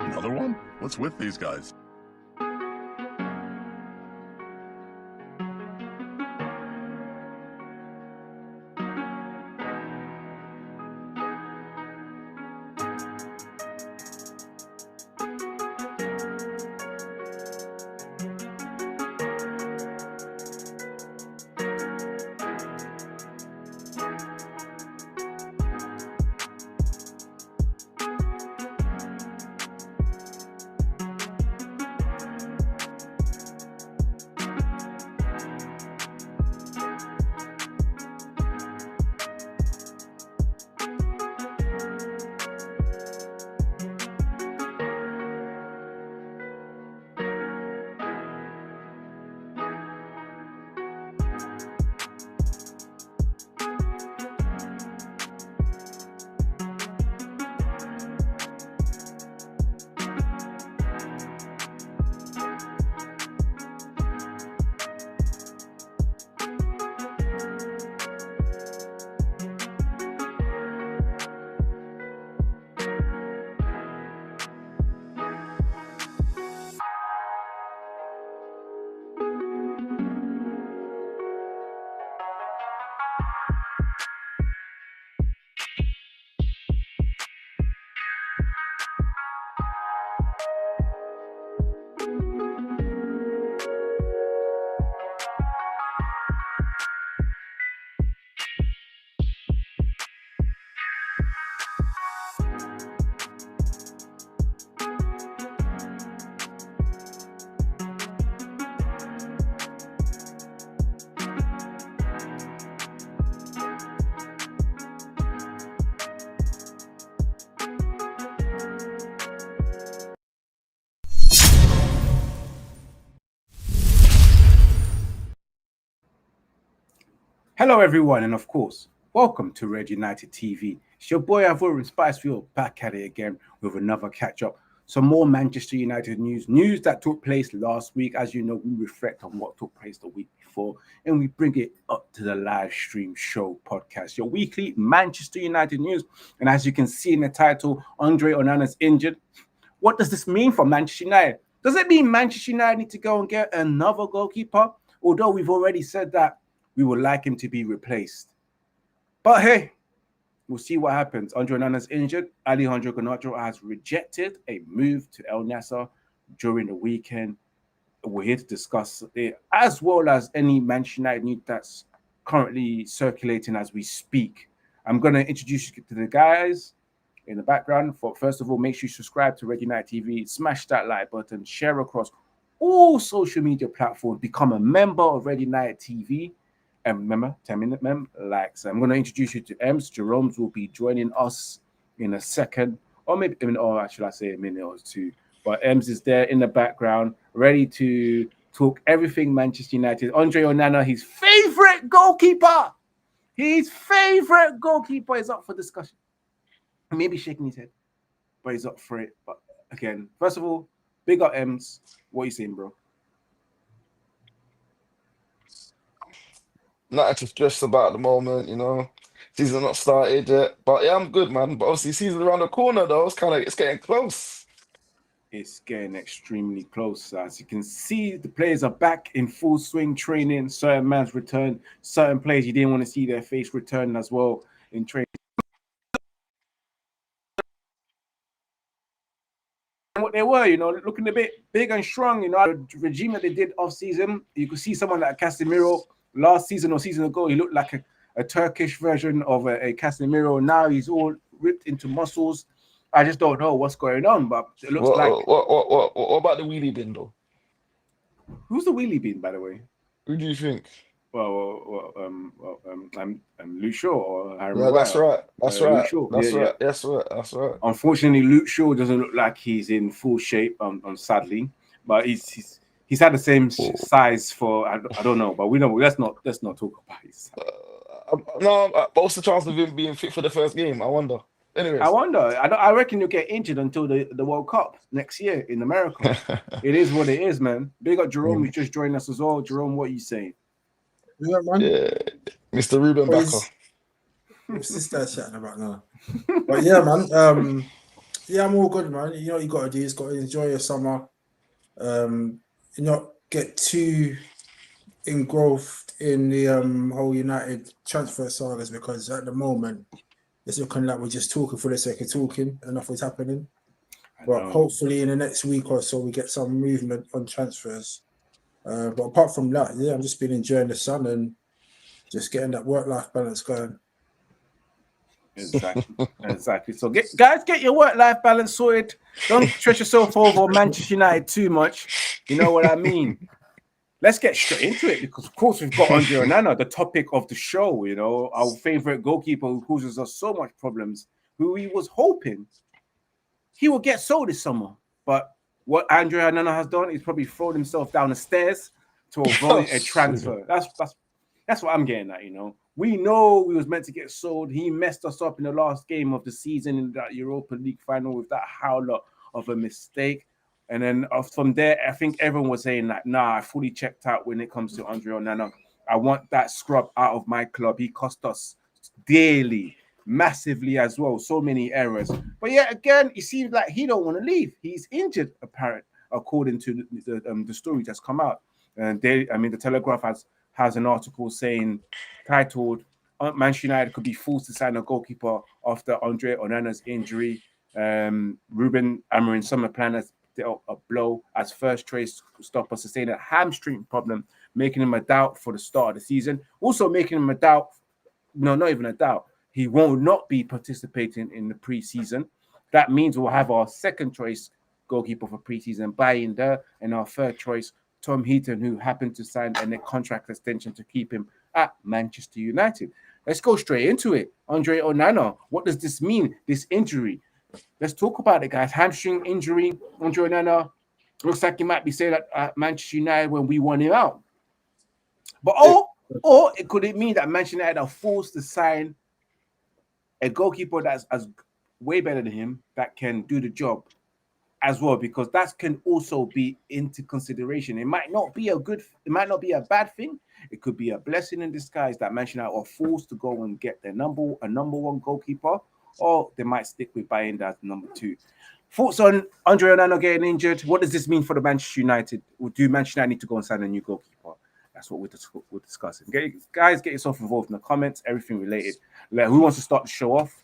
Another one? What's with these guys? Hello, everyone, and of course, welcome to Red United TV. It's your boy Avorin Spicefield back at it again with another catch up. Some more Manchester United news that took place last week. As you know, we reflect on what took place the week before and we bring it up to the live stream show podcast, your weekly Manchester United news. And as you can see in the title, Andre Onana is injured. What does this mean for Manchester United? Does it mean Manchester United need to go and get another goalkeeper? Although we've already said that we would like him to be replaced. But hey, we'll see what happens. Andre Onana is injured. Alejandro Garnacho has rejected a move to El Nassr during the weekend. We're here to discuss it, as well as any Manchester United news that's currently circulating as we speak. I'm going to introduce you to the guys in the background. First of all, make sure you subscribe to Red United TV, smash that like button, share across all social media platforms, become a member of Red United TV. And remember, 10-minute likes. I'm going to introduce you to Ems. Jerome's will be joining us in a second, or maybe, or should I say a minute or two. But Ems is there in the background, ready to talk everything Manchester United. Andre Onana, his favorite goalkeeper. His favorite goalkeeper is up for discussion. Maybe shaking his head, but he's up for it. But again, first of all, big up Ems. What are you saying, bro? Nothing to stress about at the moment, you know. Season not started yet, but yeah, I'm good, man. But obviously, season around the corner though. It's getting close. It's getting extremely close. As you can see, the players are back in full swing training. Certain man's return. Certain players you didn't want to see their face return as well in training. What they were, you know, looking a bit big and strong. You know, the regime that they did off season. You could see someone like Casemiro last season or season ago. He looked like a Turkish version of a Casemiro. Now he's all ripped into muscles. I just don't know what's going on, but it looks like. What about the wheelie bin though? Who's the wheelie bin, by the way? Who do you think? Luke Shaw or Harry Yeah, that's right. That's right. Luke Shaw. That's Yeah, right. yeah. That's right. Unfortunately, Luke Shaw doesn't look like he's in full shape. Sadly, but he's had the same size for I don't know, but we don't. Let's not talk about his size. But what's the chance of him being fit for the first game? I wonder. Anyways, I wonder. I reckon you'll get injured until the World Cup next year in America. It is what it is, man. Big up Jerome, who's just joined us as well. Jerome, what are you saying? Yeah, man. Yeah, Mr. Ruben Backer. What's this guy chatting about now? But yeah, man. Yeah, I'm all good, man. You know what you got to do is got to enjoy your summer. Not get too engrossed in the whole United transfer sagas because at the moment it's looking like we're just talking for the sake of talking and nothing's happening. But hopefully in the next week or so we get some movement on transfers. But apart from that, yeah, I'm just been enjoying the sun and just getting that work-life balance going. Exactly. So get your work-life balance sorted. Don't stress yourself over Manchester United too much. You know what I mean? Let's get straight into it because, of course, we've got Andre Onana, the topic of the show. You know, our favorite goalkeeper who causes us so much problems. Who we was hoping he will get sold this summer, but what Andre Onana has done is probably thrown himself down the stairs to avoid a transfer. That's what I'm getting at. You know, we know we was meant to get sold. He messed us up in the last game of the season in that Europa League final with that howler of a mistake. And then from there, I think everyone was saying that, nah, I fully checked out when it comes to Andre Onana. I want that scrub out of my club. He cost us dearly, massively as well. So many errors. But yet again, it seems like he don't want to leave. He's injured, apparently, according to the story that's come out. And the Telegraph has an article titled Manchester United could be forced to sign a goalkeeper after Andre Onana's injury. Ruben Amorim summer plan has dealt a blow as first choice stopper sustained a hamstring problem, making him a doubt for the start of the season. Also making him a doubt, no, not even a doubt. He will not be participating in the preseason. That means we'll have our second choice goalkeeper for preseason, Bayern there, and our third choice, Tom Heaton, who happened to sign a contract extension to keep him at Manchester United. Let's go straight into it. Andre Onana, what does this mean, this injury? Let's talk about it, guys. Hamstring injury. Andre Onana looks like he might be saying at Manchester United when we won him out. But or it could it mean that Manchester United are forced to sign a goalkeeper that's as way better than him that can do the job as well, because that can also be into consideration. It might not be a bad thing. It could be a blessing in disguise that Manchester United are forced to go and get a number one goalkeeper, or they might stick with Bayern as number two. Thoughts on Andre Onana getting injured? What does this mean for the Manchester United? Do Manchester United need to go and sign a new goalkeeper? That's what we're discussing. Guys, get yourself involved in the comments, everything related. Who wants to start the show off?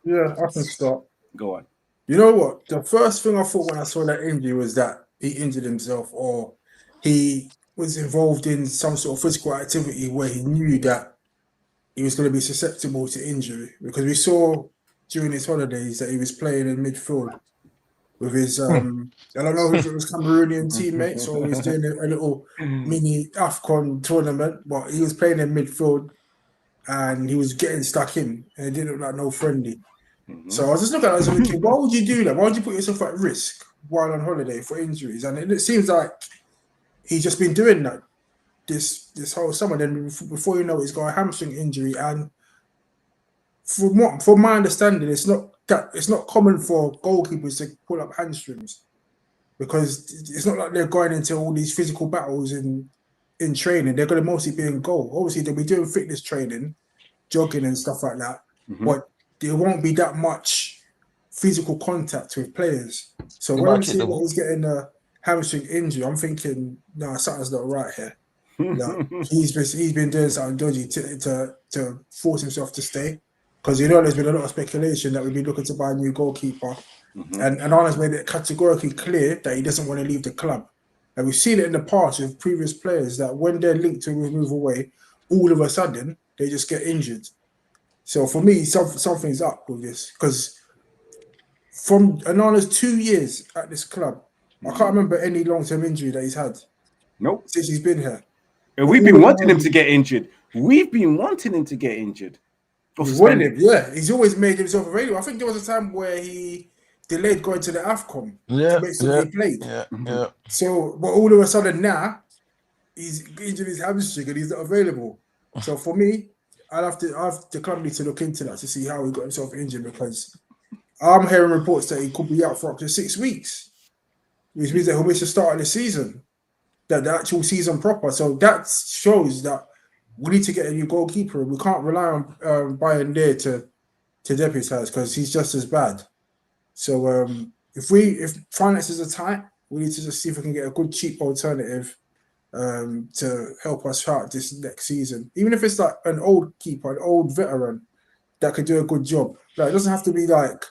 Yeah, I can start. Go on. You know what? The first thing I thought when I saw that injury was that he injured himself or he was involved in some sort of physical activity where he knew that he was going to be susceptible to injury, because we saw during his holidays that he was playing in midfield with his, I don't know if it was Cameroonian teammates or he was doing a little mini AFCON tournament, but he was playing in midfield and he was getting stuck in and it didn't look like no friendly. So I was just looking at it and thinking, why would you do that? Why would you put yourself at risk while on holiday for injuries? And it seems like he's just been doing that this whole summer. Then before you know it, he's got a hamstring injury. And from my understanding, it's not common for goalkeepers to pull up hamstrings, because it's not like they're going into all these physical battles in training. They're going to mostly be in goal. Obviously, they'll be doing fitness training, jogging and stuff like that. But there won't be that much physical contact with players. So when I'm seeing that he's getting a hamstring injury, I'm thinking, no, something's not right here. No, he's been doing something dodgy to force himself to stay. Because there's been a lot of speculation that we'd be looking to buy a new goalkeeper. And Onana's made it categorically clear that he doesn't want to leave the club. And we've seen it in the past with previous players that when they're linked to move away, all of a sudden they just get injured. So for me, something's up with this, because from Onana's 2 years at this club, I can't remember any long-term injury that he's had. Nope. Since he's been here. And we've been wanting him to get injured. We've been wanting him to get injured. He's always made himself available. I think there was a time where he delayed going to the AFCON to make sure he played. Yeah. So, but all of a sudden now, he's injured his hamstring and he's not available. So for me, I have the club need to look into that to see how he got himself injured, because I'm hearing reports that he could be out for up to 6 weeks, which means that he'll miss the start of the season, the actual season proper. So that shows that we need to get a new goalkeeper. We can't rely on Bayern there to deputise, because he's just as bad. So if finances are tight, we need to just see if we can get a good cheap alternative to help us out this next season. Even if it's like an old keeper, an old veteran that could do a good job. Like, it doesn't have to be like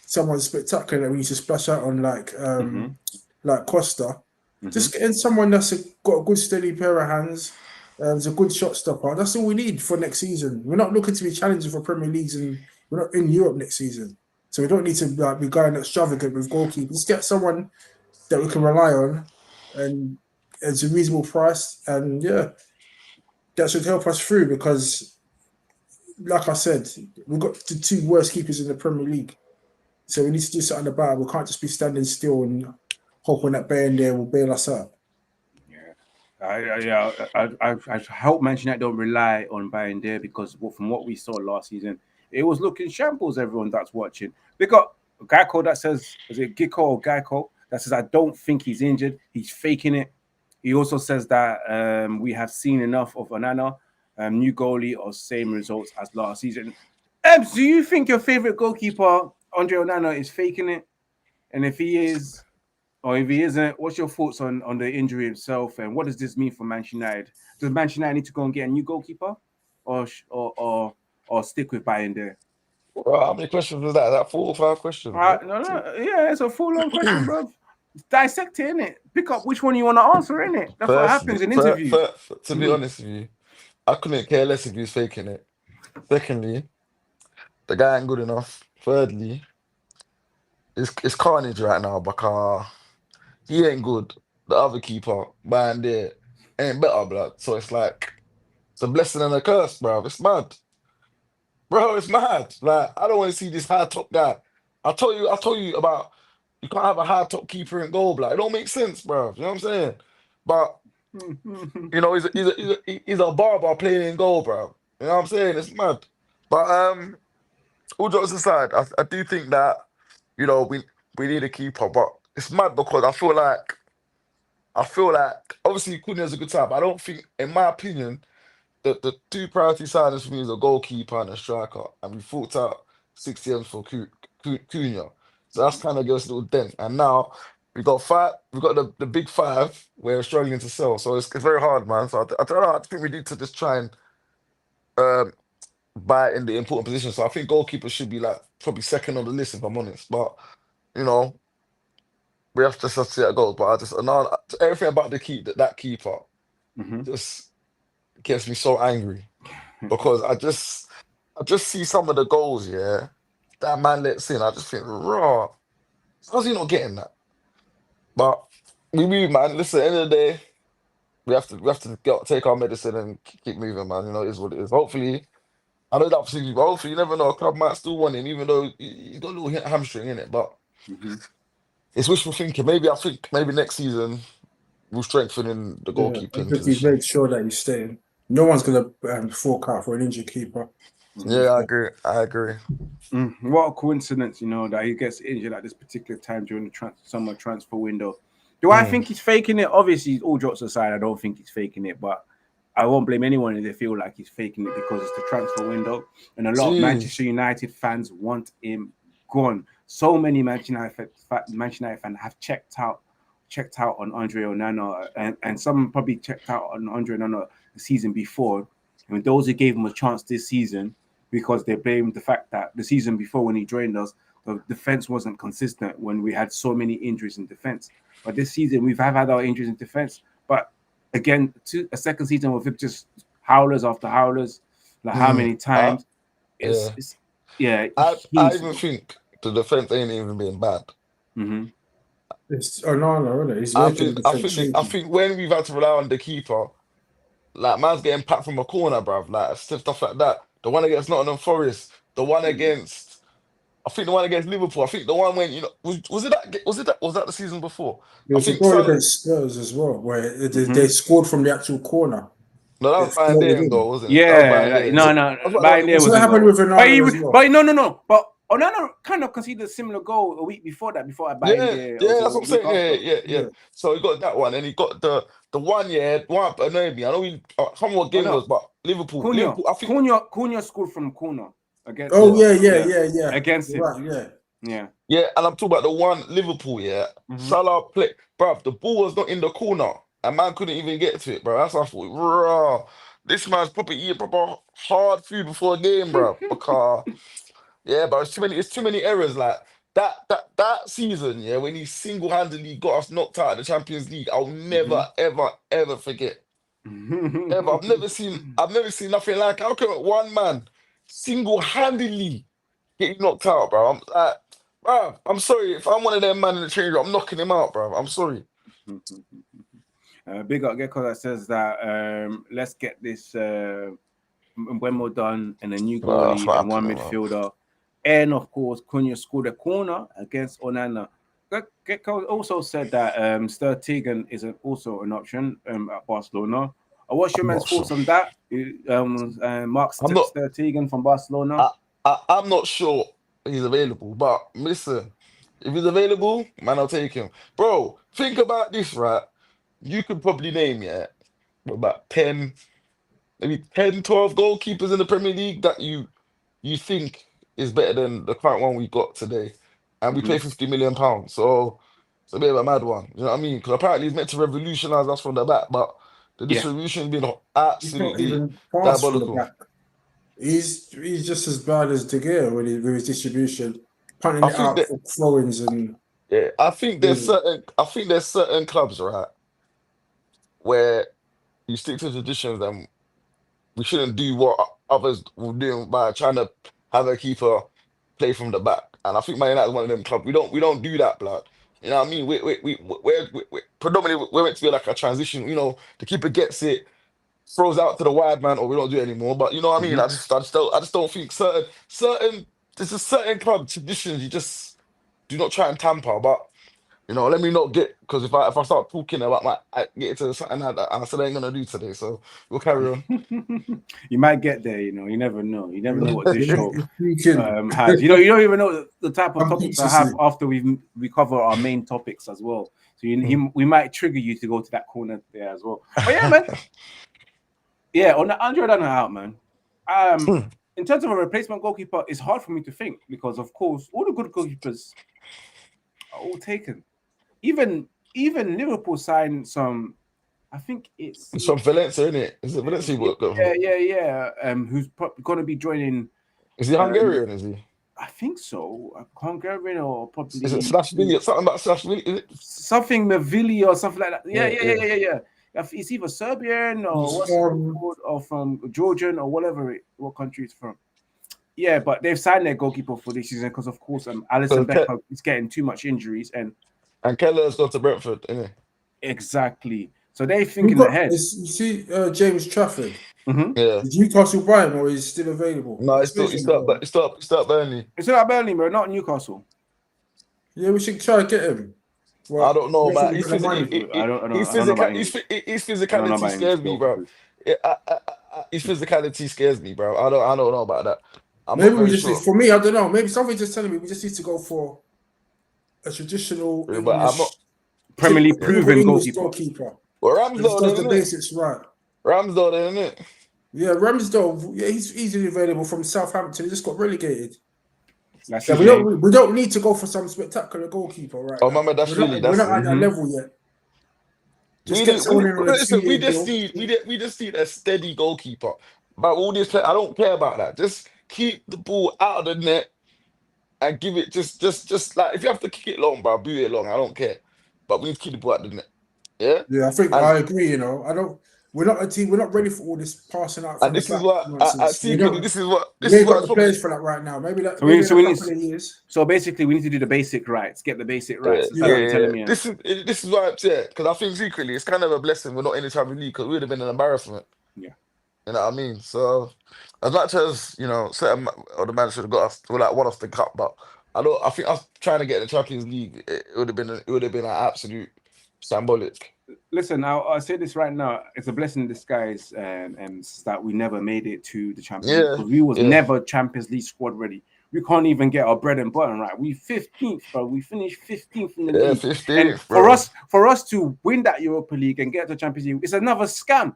someone spectacular that we need to splash out on like Costa. Just getting someone that's got a good steady pair of hands, is a good shot stopper. That's all we need for next season. We're not looking to be challenging for Premier Leagues, and we're not in Europe next season. So we don't need to like be going extravagant with goalkeepers. Just get someone that we can rely on, and it's a reasonable price. And yeah, that should help us through because, like I said, we've got the 2 worst keepers in the Premier League. So we need to do something about it. We can't just be standing still and hoping that Bayern will bail us out. I hope Manchester United don't rely on Bayern there because from what we saw last season, it was looking shambles. Everyone that's watching, they got a guy called that says, is it Gikko or Geico that says I don't think he's injured. He's faking it. He also says that we have seen enough of Onana, new goalie, or same results as last season. Do you think your favorite goalkeeper Andre Onana is faking it? And if he is, or if he isn't, what's your thoughts on the injury itself, and what does this mean for Manchester United? Does Manchester United need to go and get a new goalkeeper, or stick with Bayern there? Well, how many questions was that? Is that 4 or 5 questions? Yeah, it's a full-on question, bro. Dissect it, innit? Pick up which one you want to answer, innit? That's what happens in interviews. To be honest with you, I couldn't care less if he's faking it. Secondly, the guy ain't good enough. Thirdly, it's carnage right now because he ain't good. The other keeper, man, there ain't better, blood. So it's like it's a blessing and a curse, bro. It's mad, bro. It's mad. Like, I don't want to see this high top guy. I told you about you can't have a high top keeper in goal, blood. It don't make sense, bro. You know what I'm saying? But you know, he's a barber playing in goal, bro. You know what I'm saying? It's mad. But all jokes aside, I do think that, you know, we need a keeper, but it's mad because I feel like obviously Cunha's a good type, but I don't think, in my opinion, the 2 priority signings for me is a goalkeeper and a striker, and we thought out 60 M's for Cunha. So that's kind of gives us a little dent. And now we got the big 5 where we're struggling to sell. So it's very hard, man. So I don't know. I think we need to just try and buy in the important position. So I think goalkeeper should be like probably second on the list if I'm honest. But you know, we have to just see how it goes. But everything about that keeper just gets me so angry because I just see some of the goals, yeah, that man lets in. I just think, raw. How's he not getting that? But we move, man. Listen, at the end of the day, we have to take our medicine and keep moving, man. You know, it is what it is. Hopefully, I know that obviously, but hopefully, you never know. A club might still want him, even though he's got a little hamstring in it. But it's wishful thinking. I think maybe next season we'll strengthen in the goalkeeping I think he's position. made sure that he's staying. No one's going to fork out for an injured keeper. Yeah, I agree. What a coincidence, you know, that he gets injured at this particular time during the summer transfer window. Do I think he's faking it? Obviously, all jokes aside, I don't think he's faking it, but I won't blame anyone if they feel like he's faking it because it's the transfer window, and a lot of Manchester United fans want him gone. So many Manchester United fans have checked out on Andre Onana, and some probably checked out on Andre Onana the season before. And those who gave him a chance this season, because they blamed the fact that the season before when he joined us, the defense wasn't consistent when we had so many injuries in defense. But this season, we've had our injuries in defense. But again, a second season with just howlers after howlers, like how many times? I even think the defense ain't even been bad. It's Onana, isn't it? I think when we've had to rely on the keeper, like man's getting packed from a corner, bruv, like stuff like that. The one against Nottingham Forest, the one against, I think the one against Liverpool. I think the one when was that the season before? There was a goal against Spurs as well, where they scored from the actual corner. No, that was Bayern there though, wasn't it? Yeah, no, Bayern there was. What happened with Onana as well? But no. But Onana kind of conceded a similar goal a week before that. Before I Bayern there. Yeah, that's what I'm saying. Yeah. So he got that one, and he got the one. Yeah, one annoyed me. I know I can't remember what game it was, but Liverpool. Cunha, I think Cunha scored from corner against. Oh yeah. Against him. Right, yeah. Yeah. Yeah, and I'm talking about the one Liverpool, yeah. Salah play, bruv, the ball was not in the corner. And man couldn't even get to it, bro. That's what I thought, raw. This man's probably eating proper hard food before a game, bro. Because yeah, but it's too many errors. Like that season, yeah, when he single-handedly got us knocked out of the Champions League, I'll never, ever, ever forget. Ever. I've never seen nothing like it. How can one man single-handedly get you knocked out, bro? I'm like, bro, I'm sorry. If I'm one of them man in the change room, I'm knocking him out, bro. I'm sorry. Big up Gecko that says that let's get this when we're done and a new That's goalie not and one happening, man. midfielder. And of course, Cunha scored a corner against Onana. Gecko also said that Stegen is also an option at Barcelona. What's your man's thoughts on that? Mark Stegen from Barcelona. I'm not sure he's available, but listen, if he's available, man, I'll take him. Bro, think about this, right? You could probably name, yeah, about 10, maybe 10, 12 goalkeepers in the Premier League that you think is better than the current one we got today. And we pay £50 million. So it's a bit of a mad one. You know what I mean? Because apparently he's meant to revolutionize us from the back, but the distribution's been He's not absolutely even fast from the diabolical. back. He's just as bad as De Gea with his distribution, punting it out for throw-ins and. Yeah, I think there's certain clubs, right, where you stick to traditions and we shouldn't do what others were doing by trying to have a keeper play from the back. And I think Man United is one of them clubs. We don't do that, blood. You know what I mean? We're predominantly we're meant to be like a transition. You know, the keeper gets it, throws out to the wide man, or we don't do it anymore. But you know what I mean? I just don't think there's just certain club traditions you just do not try and tamper. But you know, let me not get, because if I start talking about I get into something like that, and I said I ain't gonna do today, so we'll carry on. You might get there, you know. You never know. You never know what this show has. You You don't even know the type of topics I have after we cover our main topics as well. So we might trigger you to go to that corner there as well. But yeah, man. Yeah, on the Andre Onana out, man. In terms of a replacement goalkeeper, it's hard for me to think because, of course, all the good goalkeepers are all taken. Even Liverpool signed some. I think it's from Valencia, isn't it? Is it Valencia? Yeah. Who's going to be joining? Is he Hungarian? Is he? I think so. Hungarian or probably. Is it Slashvili? Something about Slashvili? Is it? Something Mavili or something like that. Yeah. It's either Serbian or or from Georgian or what country it's from. Yeah, but they've signed their goalkeeper for this season because, of course, Alisson Becker is getting too much injuries and Keller's gone to Brentford, isn't he? Exactly. So they're thinking ahead. You see, James Trafford. Yeah. Did Newcastle buy him or is he still available? No, it's still Burnley. It's still at Burnley, bro, not Newcastle. Yeah, we should try to get him. Well, I don't know, man. His physicality scares me, bro. His physicality scares me, bro. I don't know about that. Maybe we just need, for me, I don't know. Maybe something's just telling me we just need to go for a traditional Premier League proven goalkeeper. Well, Ramsdale does the basics right. Ramsdale, isn't it? Yeah, Ramsdale. Yeah, he's easily available from Southampton. He just got relegated. So we don't need to go for some spectacular goalkeeper, right? Oh, Mama, that's really we're not at that level yet. We just need a steady goalkeeper. But all this, I don't care about that. Just keep the ball out of the net and give it just like if you have to kick it long, bro, boot it long. I don't care. But we need to keep the ball out of the net. Yeah. Yeah, I think I agree. You know, we're not a team. We're not ready for all this passing out. And this is what we ain't got the players for that right now. Maybe that. So basically, we need to do the basic rights. Get the basic rights. Yeah. This is why I'm saying, because I think secretly it's kind of a blessing we're not in the Champions League because we would have been an embarrassment. Yeah. You know what I mean? So as much as certain or the man should have got us to won us the cup, but I think us trying to get the Champions League, it would have been an absolute symbolic. Listen, I'll say this right now. It's a blessing in disguise that we never made it to the Champions League because we was never Champions League squad ready. We can't even get our bread and butter right. We 15th, bro. We finished 15th in the league. 15th, and for us to win that Europa League and get to the Champions League, it's another scam.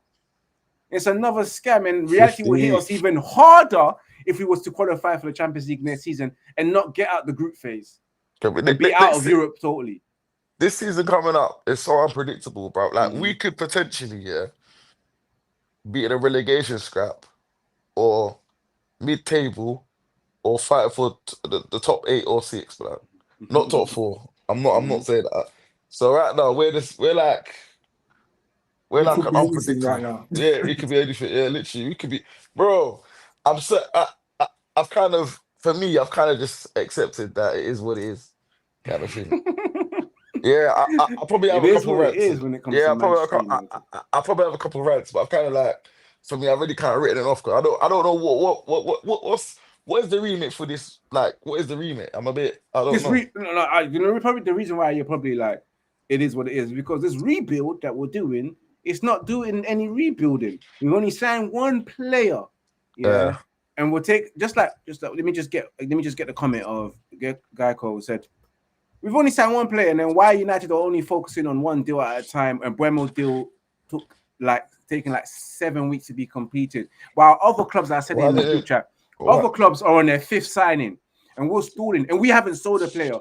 It's another scam, and reality will hit us even harder if we was to qualify for the Champions League next season and not get out the group phase Okay, but and be out of Europe totally. this season coming up is so unpredictable, bro. Like Mm-hmm. we could potentially, be in a relegation scrap or mid-table or fight for the top 8 or 6, bro. Not top 4. I'm not saying that. So right now we're It like could an be anything unpredictable. right now. Yeah, it could be anything. Yeah, literally, we could be, bro. I'm so I've kind of, for me, I've kind of just accepted that it is what it is, kind of thing. Yeah, I probably have It a is couple what it rants. is when it comes Yeah, to I probably Manchester United. I probably have a couple rants, but I've kind of like, for me, I've already kind of written it off because I don't know what is the remit for this? Like, what is the remit? I don't know. Probably the reason why you're probably like, it is what it is, because this rebuild that we're doing, it's not doing any rebuilding. We've only signed one player, Yeah. and we'll take just like let me just get the comment of Geico said, we've only signed one player, and then why United are only focusing on one deal at a time, and Bremo's deal took taking like 7 weeks to be completed, while other clubs, I said in the group chat, other clubs are on their 5th signing, and we're stalling, and we haven't sold a player.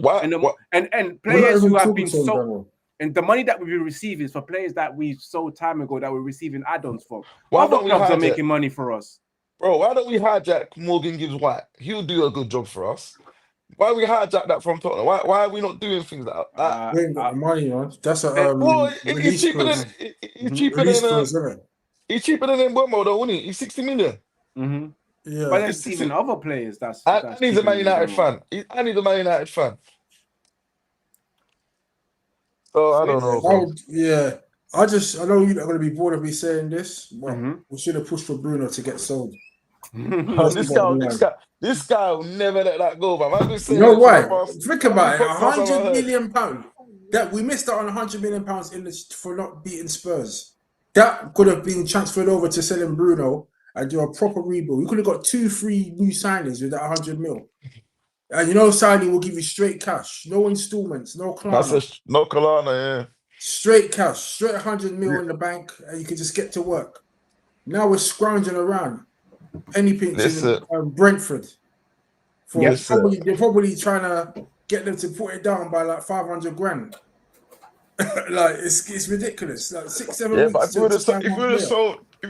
And players who have been sold, and the money that we've been receiving is for players that we sold time ago that we're receiving add-ons from. Other clubs are making money for us. Bro, why don't we hijack Morgan Gibbs White? He'll do a good job for us. Why we hijack that from Tottenham? Why are we not doing things like that? We ain't got the money, man. That's a he's cheaper than release clause, isn't it? he's cheaper than Mbeumo though, isn't he? He's 60 million. Mm-hmm. Yeah, but there's even other players that's and he's a Man United fan. And he's a Man United fan. So I don't know, bro. I know you're not going to be bored of me saying this, but we should have pushed for Bruno to get sold. This guy will never let that go, man. I've been saying you know why? Think about it. £100 million that we missed out on £100 million for not beating Spurs. That could have been transferred over to selling Bruno and do a proper rebuild. We could have got 2-3 new signings with that 100 mil. And signing will give you straight cash, no installments, no Klarna. No Klarna, yeah. Straight cash, straight 100 mil in the bank, and you can just get to work. Now we're scrounging around, penny pinching Brentford. They're probably trying to get them to put it down by like 500 grand. Like it's ridiculous. Like 6-7 weeks. But if you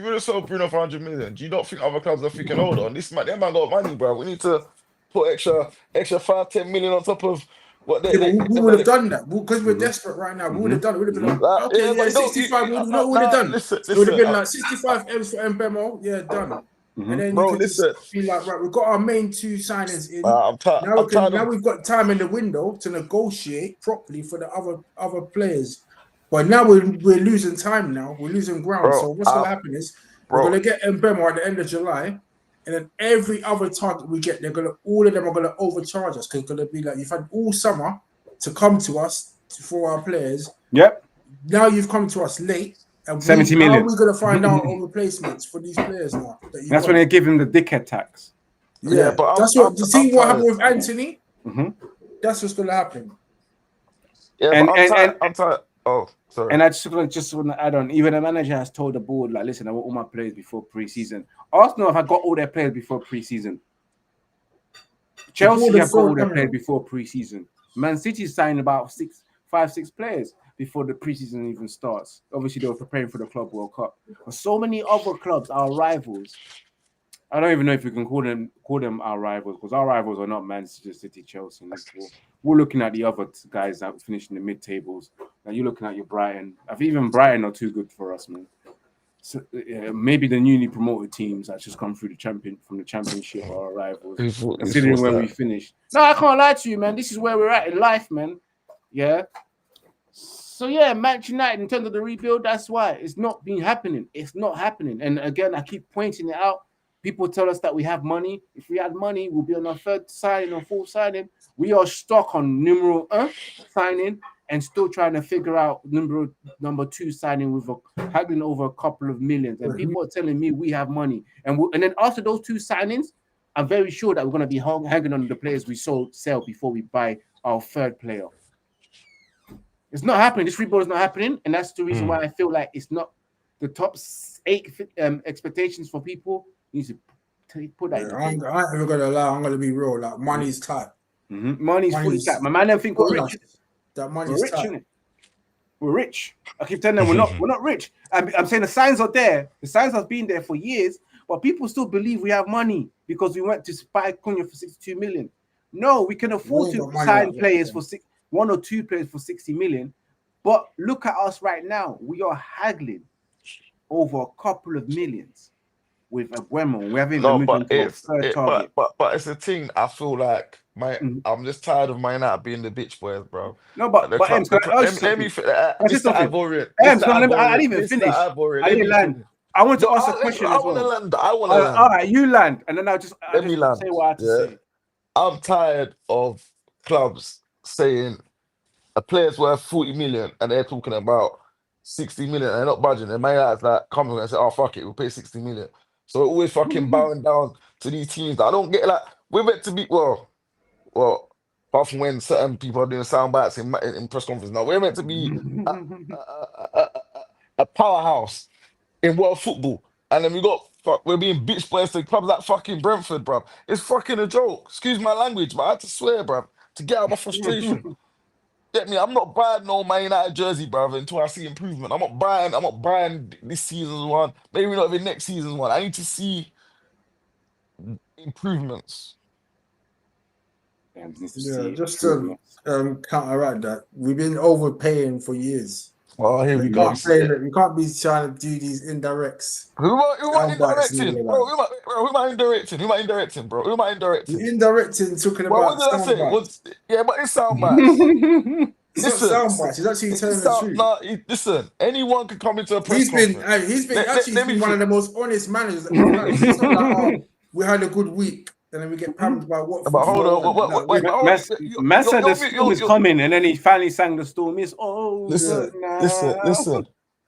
would have sold Bruno for 100 million, do you not think other clubs are thinking, hold on, that man got money, bro. We need to put extra 5-10 million on top of what they we would have done that because we're desperate right now. We would have done it. We would have been like, 65. We would have done. It would have been like 65 M's for Mbeumo. Yeah, done. And then you could just be like, right, we've got our main 2 signings in. Now we've got time in the window to negotiate properly for the other players. But now we're losing time now. We're losing ground. So what's going to happen is we're going to get Mbeumo at the end of July. And then every other target we get, all of them are going to overcharge us because it's going to be like, you've had all summer to come to us for our players. Yep. Now you've come to us late. And 70 million. How are we going to find out our replacements for these players now? That's when they give him the dickhead tax. Yeah, but that's what happened with Anthony. That's what's going to happen. Yeah, I'm tired. Oh, sorry. And I just want to add on, even the manager has told the board, like, listen, I want all my players before pre-season. Arsenal have got all their players before pre-season. Chelsea have got all their players before pre-season. Man City signed about 5-6 players before the pre-season even starts. Obviously, they were preparing for the Club World Cup. But so many other clubs, our rivals, I don't even know if we can call them our rivals, because our rivals are not Manchester City, Chelsea, and Liverpool. We're looking at the other guys that finished in the mid-tables. Now you're looking at your Brighton. Even Brighton are too good for us, man. So, maybe the newly promoted teams that just come through from the championship are our rivals, considering where we finished. No, I can't lie to you, man. This is where we're at in life, man. Yeah. So yeah, Manchester United, in terms of the rebuild, that's why it's not been happening. It's not happening. And again, I keep pointing it out. People tell us that we have money. If we had money, we'll be on our 3rd signing or 4th signing. We are stuck on numero 1 signing and still trying to figure out number 2 signing with haggling over a couple of millions. And people are telling me we have money. And then after those 2 signings, I'm very sure that we're going to be hanging on the players we sell before we buy our 3rd player. It's not happening. This rebuild is not happening. And that's the reason why I feel like it's not the top 8 expectations for people. Needs to put that in the I ain't even gonna lie. I'm gonna be real. Like money's tight. Money's fully tight. My man, don't think we're rich. That We're money's rich, tight. innit? We're rich. I keep telling them we're not rich. I'm saying the signs are there. The signs have been there for years, but people still believe we have money because we went to buy Cunha for 62 million. No, we can afford to sign players for one or two players for 60 million. But look at us right now. We are haggling over a couple of millions with Aguemo. We haven't even moved on to our third target. But it's a thing. I feel like I'm just tired of my United being the bitch boys, bro. No, but Ems, can I ask you something? Mr. Ivorian. Ems, I didn't even finish. I didn't land. I want to ask a question as well. I want to land. All right, you land, and then I'll just say what I have to say. I'm tired of clubs saying a player's worth 40 million and they're talking about 60 million and they're not budging. And my guys like come and say, oh fuck it, we'll pay 60 million. So we're always fucking bowing down to these teams that I don't get. Like we're meant to be well, apart from when certain people are doing sound bites in press conference. Now we're meant to be a powerhouse in world football, and then we're being bitch boys to clubs like fucking Brentford, bro. It's fucking a joke. Excuse my language, but I had to swear, bro, to get out my frustration. Get me? I'm not buying no Man United jersey, brother, until I see improvement. I'm not buying this season's one. Maybe not even next season's one. I need to see improvements. Yeah, just to counteract that, we've been overpaying for years. Oh, here we go. You can't be trying to do these indirects. Who am I indirecting? Bro, who am I indirecting? Who am I indirecting, bro? Who am I indirecting? You're indirecting, talking about. What did I say? But it's sound bites. It's not sound bites. He's actually telling the truth. No, listen. Anyone can come into a press conference. He's been one of the most honest managers that we've had. It's not like, we had a good week. And then we get pammed by what? But hold on, Matt said the storm is coming, and then he finally sang the storm is listen.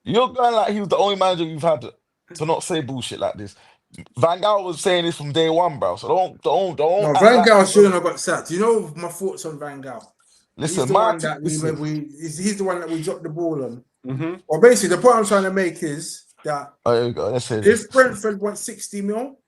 You're going like he was the only manager you've had to not say bullshit like this. Van Gaal was saying this from day one, bro. So don't. No, Van Gaal shouldn't have got sacked. You know my thoughts on Van Gaal. Listen, he's the one that we dropped the ball on. Well, basically, the point I'm trying to make is that if Brentford wants 60 mil.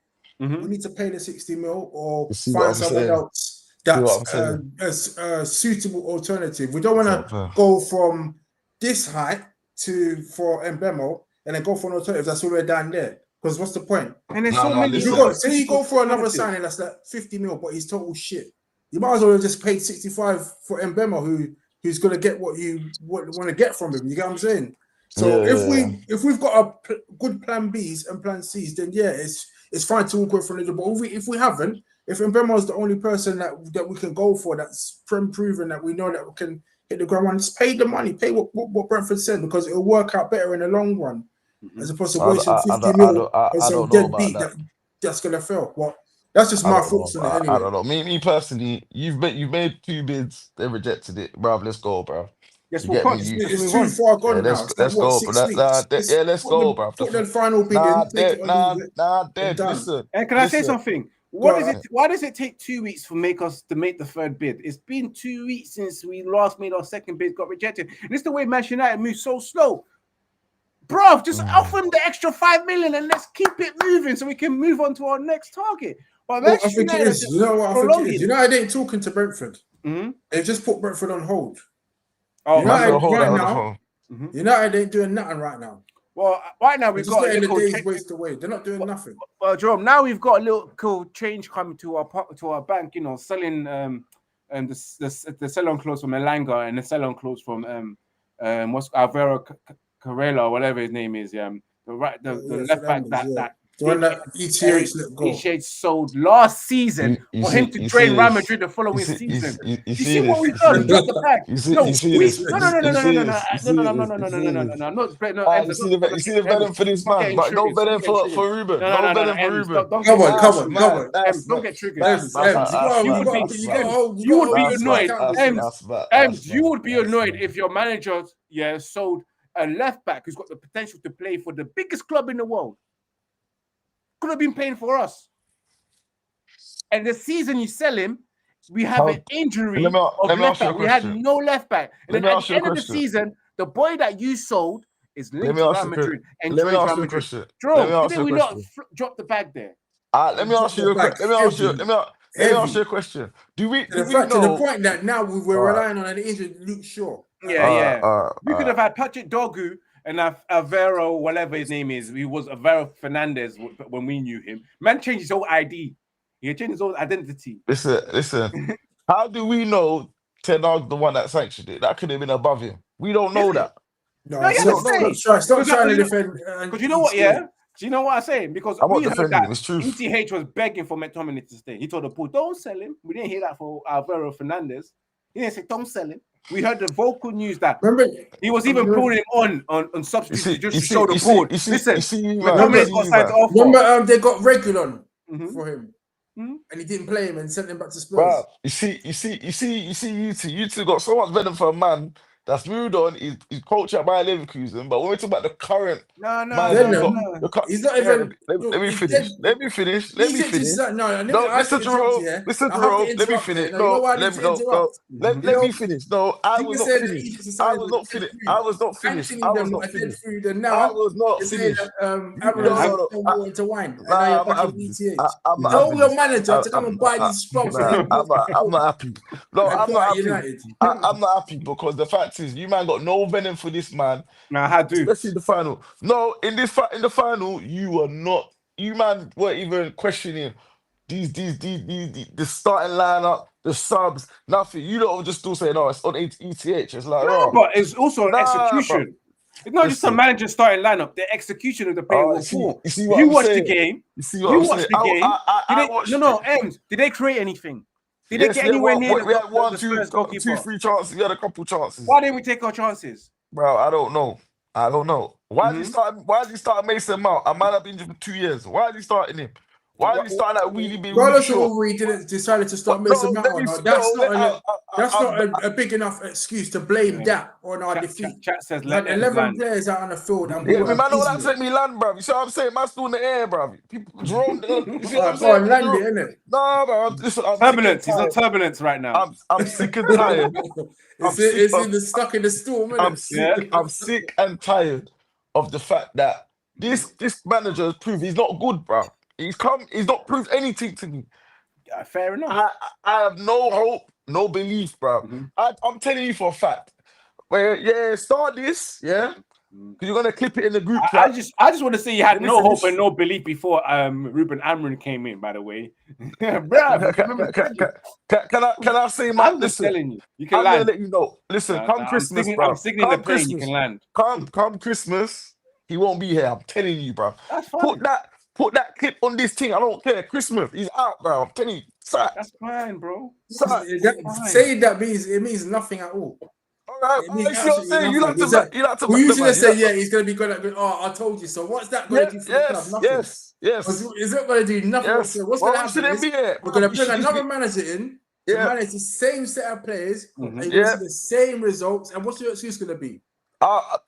We need to pay the 60 mil or find someone else that's a suitable alternative. We don't want to go from this height for Mbemo and then go for an alternative that's already down there. Because what's the point? And there's so many. Say you go for another signing that's like 50 mil, but he's total shit. You might as well have just paid 65 for Mbemo, who's going to get what you want to get from him. You get what I'm saying? So if we've got a good plan Bs and plan Cs, then it's fine to walk away from it. But if we haven't, if Mbemo is the only person that we can go for, that's proven that we know that we can hit the ground running, just pay the money, pay what Brentford said, because it'll work out better in the long run, as opposed to wasting 50 mil on some deadbeat that's gonna fail. Well, that's just my thoughts on it anyway. I don't know. Me personally, you've made 2 bids, they rejected it, bro. Let's go, bro. Yes, it's too far gone now. Let's go, bro. Let's go, bro. Put the final bid in. Listen. And can I say something? Why does it take 2 weeks to make the third bid? It's been 2 weeks since we last made our second bid, got rejected. And it's the way Manchester United moves so slow. Bro, just offer them the extra 5 million and let's keep it moving so we can move on to our next target. But I think it is. You know what I think it is? United ain't talking to Brentford. They've just put Brentford on hold. United ain't doing nothing right now. Well, right now we've got a little days waste away. They're not doing nothing. Well, Jerome, now we've got a little cool change coming to our bank. You know, selling the sell-on clause from Elanga and the sell-on clause from what's Alvaro Carrera or whatever his name is. The left back that the one that ETH let go. ETH sold last season for him to train Real Madrid the following season. You see what we've done? Drop the bag. No. You see the venom for this man, but no venom for Ruben. No venom for Ruben. Come on. Don't get triggered. You would be annoyed. You would be annoyed if your manager sold a left back who's got the potential to play for the biggest club in the world. Could have been playing for us. And the season you sell him, we have an injury of left back. We had no left back. And then at the end of the season, the boy that you sold is linked to Real Madrid and joined Real Madrid. Did we not drop the bag there? Let me ask you a question. Let me ask you a question. Do we To know? the point that now we're relying on an injured Luke Shaw. We could have had Patrick Dogu and Avero, whatever his name is. He was Avero Fernandez when we knew him. Man changed his whole ID. He changed his whole identity. Listen. How do we know Ten Hag's the one that sanctioned it? That could have been above him. We don't know that. No, stop trying to defend. Because you know what, do you know what I'm saying? Because we heard that ETH was begging for McTominay to stay. He told the pool, don't sell him. We didn't hear that for Alvaro Fernandez. He didn't say, don't sell him. We heard the vocal news that he was even pulling him on substitutes just to show the board. Listen, McTominay got signed off. Remember, they got Regulon for him. And he didn't play him and sent him back to Spurs. Wow. You see, you two got so much venom for a man that's moved on. He's coach at Bayer Leverkusen, but when we talk about the current, he's not even. Let me finish. Let me finish. Listen to Rob. Let me finish. Let me finish. No, I was not finished. I was not finished. I was not finished. Tell your manager to come and buy these spots. I'm not happy. No, I'm not happy. I'm not happy because the fact is, you man got no venom for this man. Nah, I do. Especially the final. No, in the final, you were not. You man weren't even questioning the starting lineup, the subs, nothing. You don't just still saying, "No, it's on ETH." It's like, but it's also an execution. It's not just a manager starting lineup. The execution of the player will fall. You watched the game. You watched the game. No, Ems. Did they create anything? Did they get anywhere near we had one, the two, Spurs goalkeeper? 2-3 chances. We had a couple chances. Why didn't we take our chances? Bro, I don't know. Why is he starting Mason Mount? I might have been injured for 2 years. Why is he starting him? Why is he starting that really big? Decided to start Mason Mount. That's not a big enough excuse to blame that on our defeat. Chat says 11 players out on the field. Man, all that take me land, bro. You see what I'm saying? Man's still in the air, bro. People drone. You see what I'm saying? Landy, innit? No, bro. Listen, turbulence. He's on turbulence right now. I'm sick and tired. It's stuck in the storm. I'm sick and tired of the fact that this manager has proved he's not good, bro. He's not proved anything to me. Fair enough. I have no hope, no belief, bro. I'm telling you for a fact. Start this, because you're gonna clip it in the group chat. I just want to say you had no hope and no belief before Ruben Amorim came in. By the way, bro. Can I say my? I'm just telling you, you I'm can land. gonna let you know. Listen, come Christmas, bro. I'm signaling the plane. You can land. Come Christmas, he won't be here. I'm telling you, bro. That's fine. Put that clip on this thing. I don't care. Christmas, he's out, bro. I'm telling you. That's fine, bro. Saying that means nothing at all. All right, you know what I'm saying? You like to. We usually say, he's going to be good at. Oh, I told you so. What's that going to do for the club? Nothing. Yes. Is it going to do nothing? What's going to happen? We're going to bring another manager in to manage the same set of players, and you're going to see the same results. And what's your excuse going to be?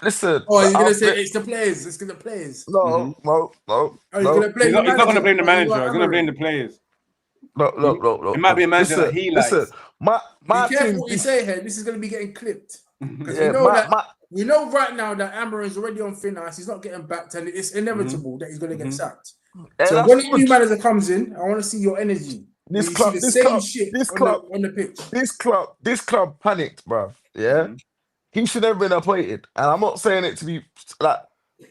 Listen. Oh, you're gonna say it's the players. It's the players. No. Oh, you're gonna blame he's not gonna blame the manager. He's gonna blame the players. No. It might be a manager that he likes. Listen, my be careful what you say here. This is gonna be getting clipped because we know right now that Amorim is already on thin ice. He's not getting backed, and it's inevitable that he's gonna get sacked. So when a new manager comes in, I want to see your energy. This club on the pitch. This club panicked, bro. Yeah. He should have been appointed. And I'm not saying it to be like,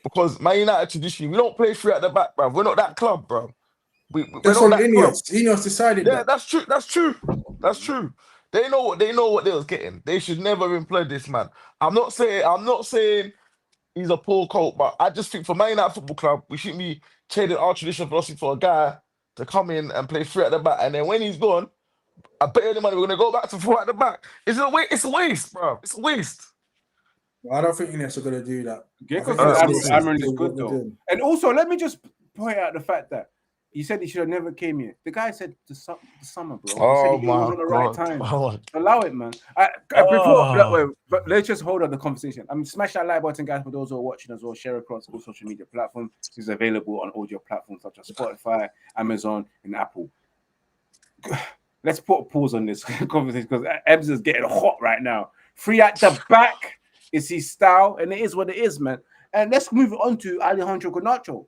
because Man United tradition, we don't play free at the back, bro. We're not that club, bro. We're that's not that Ineos decided that. That's true. They know what they was getting. They should never have employed this man. I'm not saying he's a poor coach, but I just think for Man United Football Club, we shouldn't be trading our traditional philosophy for a guy to come in and play free at the back. And then when he's gone, I bet you the money we're gonna go back to 4 at the back. It's a waste, bro. It's a waste. Well, I don't think Ineos are gonna do that. Amorim is good though. And also, let me just point out the fact that he said he should have never came here. The guy said the summer, bro. Oh he my was on the right time. God. Allow it, man. But let's just hold on the conversation. Smash that like button, guys, for those who are watching as well. Share across all social media platforms. It's available on audio platforms such as Spotify, Amazon, and Apple. Let's put a pause on this conversation because Ebbs is getting hot right now. Free at the back is his style, and it is what it is, man. And let's move on to Alejandro Garnacho.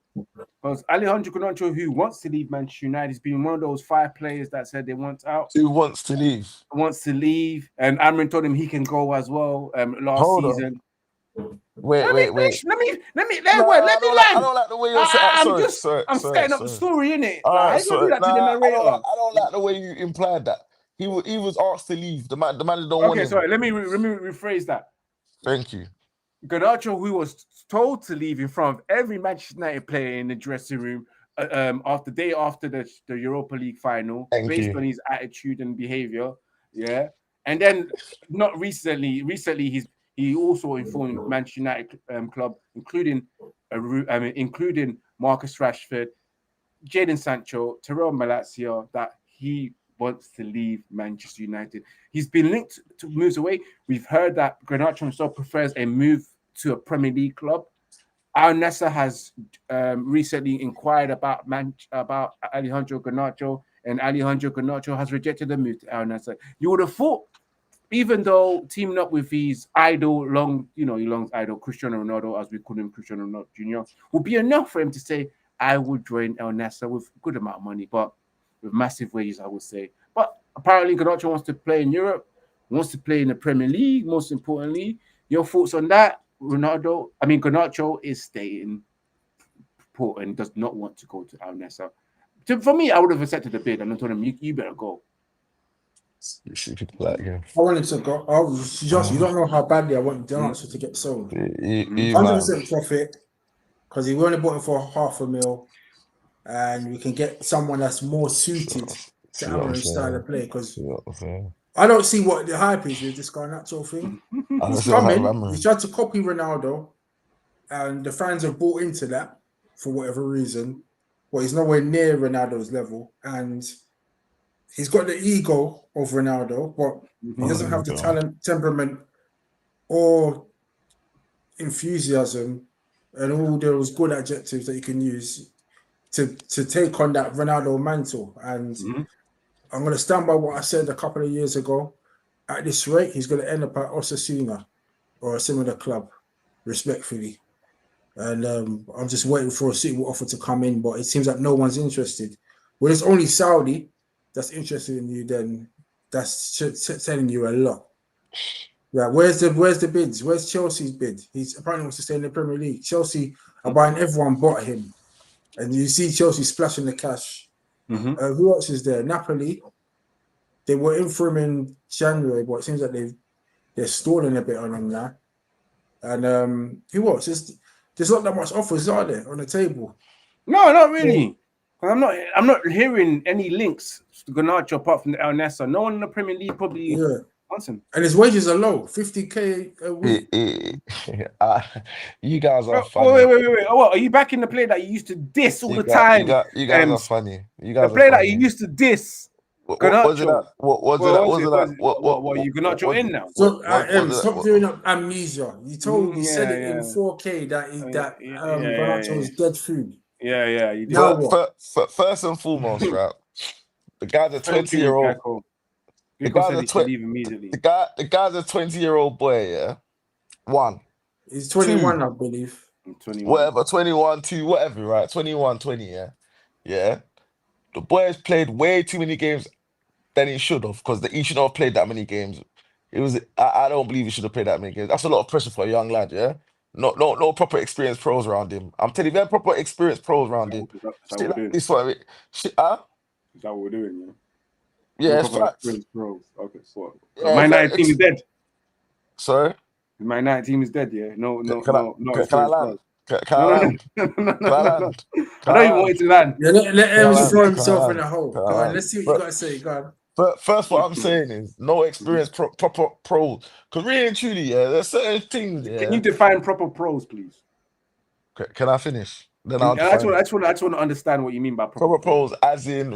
Because Alejandro Garnacho, who wants to leave Manchester United, has been one of those 5 players that said they want out. Who wants to leave? And Amrin told him he can go as well. Last Hold on. season. Wait. Let me No, land. I don't like the way you're set. I'm setting up the story, innit? All right, sorry. I I don't like the way you implied that. He was asked to leave. The man don't want him. Okay, sorry. Let me rephrase that. Thank you. Garnacho, who was told to leave in front of every Manchester United player in the dressing room after the Europa League final, based on his attitude and behavior, yeah. And then not recently he also informed Manchester United club, including Marcus Rashford, Jadon Sancho, Terrell Malacia, that he wants to leave Manchester United. He's been linked to moves away. We've heard that Garnacho himself prefers a move to a Premier League club. Al Nassr has recently inquired about Alejandro Garnacho, and Alejandro Garnacho has rejected the move to Al Nassr. You would have thought, even though teaming up with his idol, long idol, Cristiano Ronaldo, as we call him, Cristiano Ronaldo Jr., would be enough for him to say, I would join Al Nassr with a good amount of money, but with massive wages, I would say. But apparently, Garnacho wants to play in Europe, wants to play in the Premier League, most importantly. Your thoughts on that? Garnacho is staying put and does not want to go to Al Nassr. For me, I would have accepted the bid and I told him, you better go. I wanted to go. You don't know how badly I wanted the answer to get sold. 100% profit, because he only bought it for $500,000, and we can get someone that's more suited to Amarim's style of play. Because I don't see what the hype is with this Garnacho thing. He's coming. He's tried to copy Ronaldo, and the fans have bought into that for whatever reason. But he's nowhere near Ronaldo's level, and he's got the ego of Ronaldo, but he doesn't have the talent, temperament, or enthusiasm, and all those good adjectives that you can use to take on that Ronaldo mantle. And I'm going to stand by what I said a couple of years ago. At this rate, he's going to end up at Osasuna or a similar club, respectfully. And I'm just waiting for a suitable offer to come in, but it seems like no one's interested. When it's only Saudi that's interested in you, then that's telling you a lot. Yeah, where's the bids? Where's Chelsea's bid? He's apparently wants to stay in the Premier League. Chelsea are buying everyone but him. And you see Chelsea splashing the cash. Who else is there? Napoli. They were in for him in January, but it seems like they're stalling a bit on him now. And who else? There's not that much offers, are there, on the table? No, not really. I'm not hearing any links to Garnacho apart from the Al Nassr. No one in the Premier League probably wants him. And his wages are low, $50K a week. You guys are funny. Wait. Oh, what? Are you back in the play that you used to diss all the time? You guys are funny. You guys the play that you used to diss. Garnacho. What you Garnacho in now? So stop doing up amnesia. You said it in 4K that Garnacho was dead food. Yeah. You did. First and foremost, right? The guy's a 20-year-old. The guy's a 20-year-old boy. Yeah, he's 21, I believe. 21. Whatever, 21, 2, whatever, right? 21, 20. Yeah. The boy has played way too many games than he should have, because he should not have played that many games. I don't believe he should have played that many games. That's a lot of pressure for a young lad. Yeah. No proper experienced pros around him. I'm telling you, there are proper experienced pros around him. This one, Is that what we're doing? Yeah, it's facts. Okay, so my night team is dead. Sorry? My night team is dead, yeah? No. Can I land? Can I land? I know you wanted to land. Yeah, let him throw himself in a hole. Go on, let's see what you got to say. Go on. But first, what I'm saying is no experienced proper pros. Because really and truly, there's certain things. Yeah. Can you define proper pros, please? Can I finish? Then I just want to understand what you mean by proper pros, as in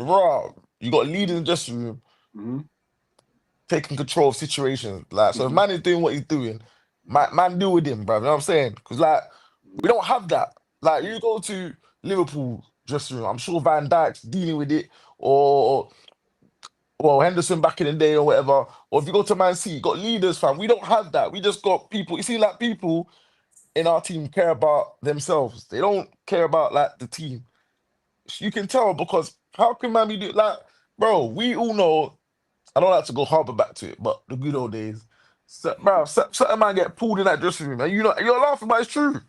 you got leaders in the dressing room, taking control of situations. So if man is doing what he's doing, man deal with him, bro. You know what I'm saying? Because we don't have that. You go to Liverpool dressing room, I'm sure Van Dijk's dealing with it, or Henderson back in the day or whatever. Or if you go to Man City, you got leaders, fam. We don't have that. We just got people. You see, people in our team care about themselves. They don't care about like the team. You can tell because how can man be do like, bro? We all know. I don't like to go harbour back to it, but the good old days, bro. Certain man get pulled in that dressing room, and you're laughing, but it's true.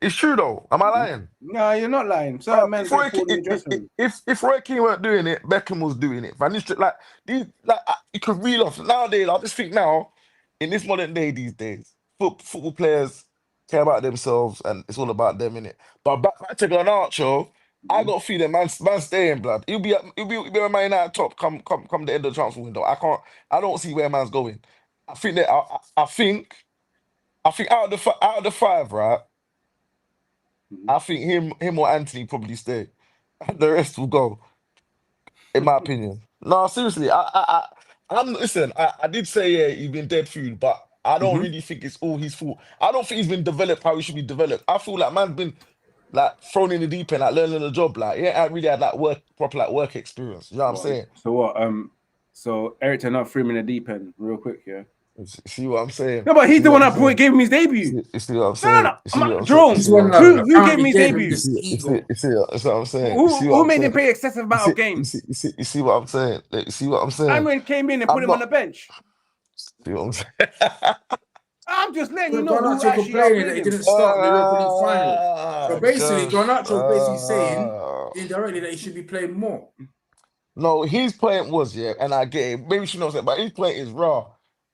It's true though. Am I lying? No, you're not lying. Bro, Certain men get pulled in the dressing room. if Roy Keane weren't doing it, Beckham was doing it. Van Nistelrooy, like these, you could reel off nowadays. I just think now, in this modern day, these days, football players care about themselves, and it's all about them, innit? But back to Garnacho, I got a feeling man staying, blood. He'll be a Man United top come the end of the transfer window. I don't see where man's going. I think that I think out of the five, right? I think him or Anthony probably stay. The rest will go, in my opinion. No, seriously, I'm listen. I did say yeah, he's been dead food, but I don't really think it's all his fault. I don't think he's been developed how he should be developed. I feel like man's been like thrown in the deep end, like learning the job. Like yeah, I really had like work experience. You know what I'm saying? So what? So Eric Ten Hag threw him in the deep end real quick, yeah. See what I'm saying? No, but he's the one that gave him his debut. You see what I'm saying? No. Jerome, who gave him his debut? You see what I'm saying? Who made him play excessive amount of games? You see what I'm saying? You see what I'm saying? Amrin came in and put him on the bench. See what I'm saying? I'm just letting you know. Garnacho complaining that he didn't start in the Europa League final. So basically, Garnacho basically saying indirectly that he should be playing more. No, his point was, yeah, and I get it. Maybe she knows that, but his point is raw.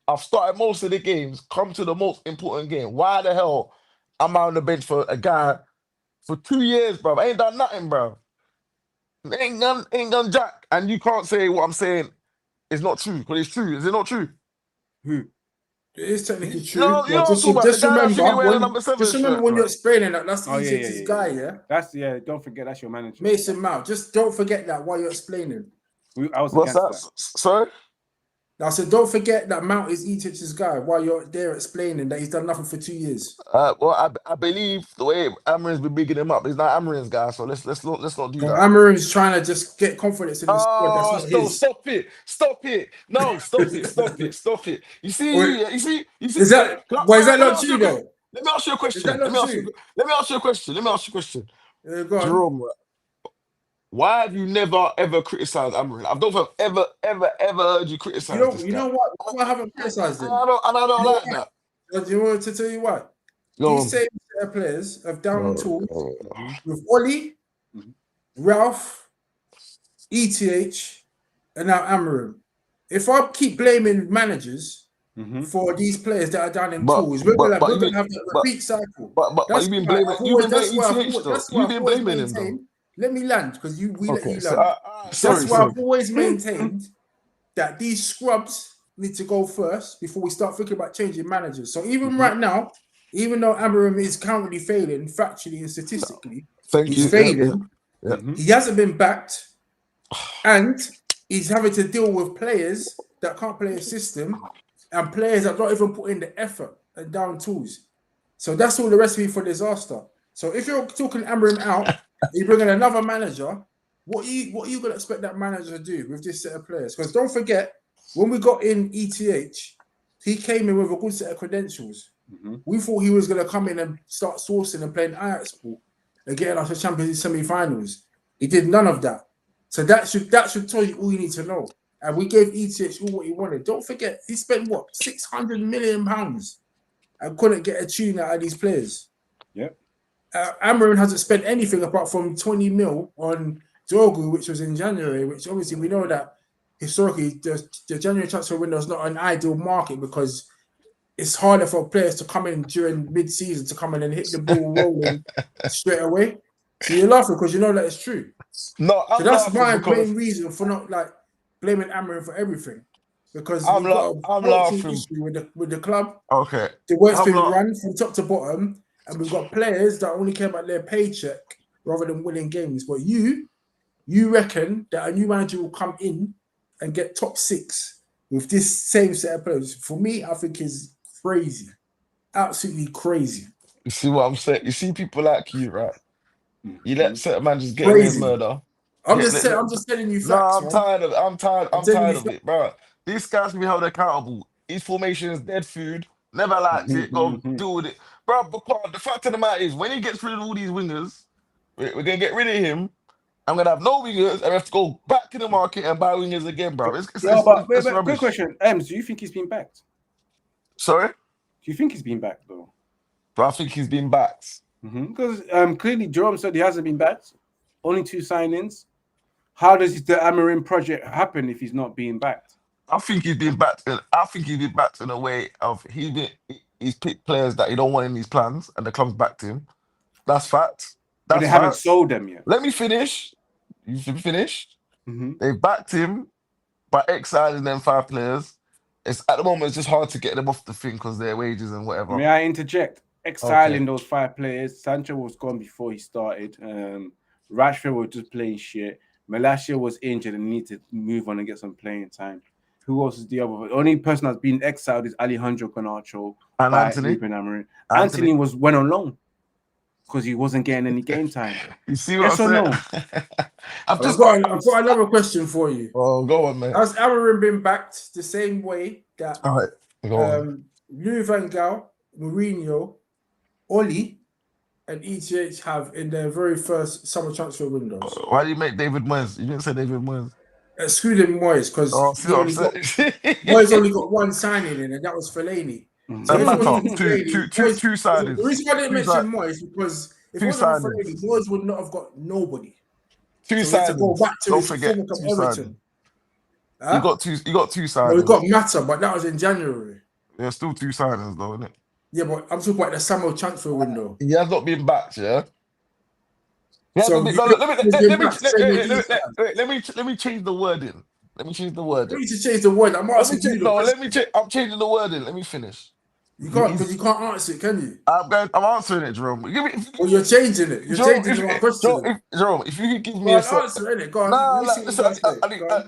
I've started most of the games, come to the most important game. Why the hell am I on the bench for a guy for 2 years, bro? I ain't done nothing, bro. Ain't done jack. And you can't say what I'm saying is not true, because it's true. Is it not true? It is technically true. Just remember when you're explaining that that's his guy, yeah? Don't forget that's your manager. Mason Mount. Just don't forget that while you're explaining. What's that? Sorry? I said, don't forget that Mount is Egypt's guy while you're there explaining that he's done nothing for 2 years. Well, I believe the way Amarin's been bigging him up, he's not Amarin's guy, so let's not do that. Amarin's trying to just get confidence in the squad. That's not his. Stop it! No, stop it! You see. Is that not true though? Let me ask you a question. Let me ask you a question. Go on. Jerome, why have you never ever criticized Amarin? I don't think I've ever heard you criticize this guy. You know what? I haven't criticized him. I don't like that. Do you want to tell you what? These same set of players have down tools with Oli, Ralph, ETH, and now Amarin. If I keep blaming managers for these players that are down in tools, we're going to have a repeat cycle. But you've been blaming ETH though. You've been blaming him though. Let me land because we let you land. That's why I've always maintained that these scrubs need to go first before we start thinking about changing managers. So even right now, even though Amarim is currently failing factually and statistically, he's failing. He hasn't been backed, and he's having to deal with players that can't play a system and players that don't even put in the effort and down tools. So that's all the recipe for disaster. So if you're talking Amarim out, you bring in another manager. What are you going to expect that manager to do with this set of players? Because don't forget, when we got in ETH, he came in with a good set of credentials. We thought he was going to come in and start sourcing and playing Ajax ball and getting us to Champions League semi-finals. He did none of that. So that should tell you all you need to know. And we gave ETH all what he wanted. Don't forget, he spent what, £600 million and couldn't get a tune out of these players. Yep. Amarin hasn't spent anything apart from 20 mil on Dorgu, which was in January, which obviously we know that historically the January transfer window is not an ideal market because it's harder for players to come in during mid-season to come in and hit the ball rolling straight away. So you're laughing because you know that it's true. No, so that's my main reason for not like blaming Amarin for everything. Because I'm laughing with the club. Okay. The work's been run from top to bottom. And we've got players that only care about their paycheck rather than winning games. But you reckon that a new manager will come in and get top 6 with this same set of players? For me, I think is crazy. Absolutely crazy. You see what I'm saying? You see people like you, right? You let certain managers get away with murder. I'm just telling you facts. No, I'm tired of it, bro. These guys can be held accountable. These formations, dead food. Never liked it. Go deal with it, bro. Because the fact of the matter is, when he gets rid of all these wingers, we're gonna get rid of him. I'm gonna have no wingers, and we have to go back to the market and buy wingers again, bro. But It's good rubbish. question. Ems, do you think he's been backed? Sorry, Do you think he's been backed though? but I think he's been backed. Because clearly Jerome said he hasn't been backed. Only 2 signings. How does the Amarin project happen if he's not being backed? I think he's been backed. I think he's been backed in a way of he's picked players that he don't want in his plans, and the club's backed him. That's fact. But they haven't sold them yet. Let me finish. You should be finished. Mm-hmm. They've backed him by exiling them 5 players. It's at the moment it's just hard to get them off the thing because their wages and whatever. May I interject? Exiling those 5 players. Sancho was gone before he started. Rashford was just playing shit. Malacia was injured and needed to move on and get some playing time. Who else is the other? The only person that's been exiled is Alejandro Garnacho And Anthony. Anthony went on loan because he wasn't getting any game time. You see what I'm saying? I've got another question for you. Oh, go on, man. Has Amarin been backed the same way that All right, go on. Louis van Gaal, Mourinho, Oli, and ETH have in their very first summer transfer windows? Why do you make David Moyes? You didn't say David Moyes. Excluding Moyes, because Moyes only got 1 signing in, and that was Fellaini. Two signings. The reason why I didn't mention Moyes because if it wasn't for Fellaini, Moyes would not have got nobody. 2 so signings. To go back to Don't his forget, former 2 club, Everton. signings. You got two signings. No, we got Mata, but that was in January. There's still 2 signings, though, isn't it? Yeah, but I'm talking about the summer transfer window. He has not been backed, yeah. So Let me change the wording. Let me change the wording. You need to change the word. I'm asking you. I'm changing the wording. Let me finish. You can't because you can't answer it, can you? I'm answering it, Jerome. Well, you're changing it. You're changing my question. Jerome, if you could give me a answer it, go on.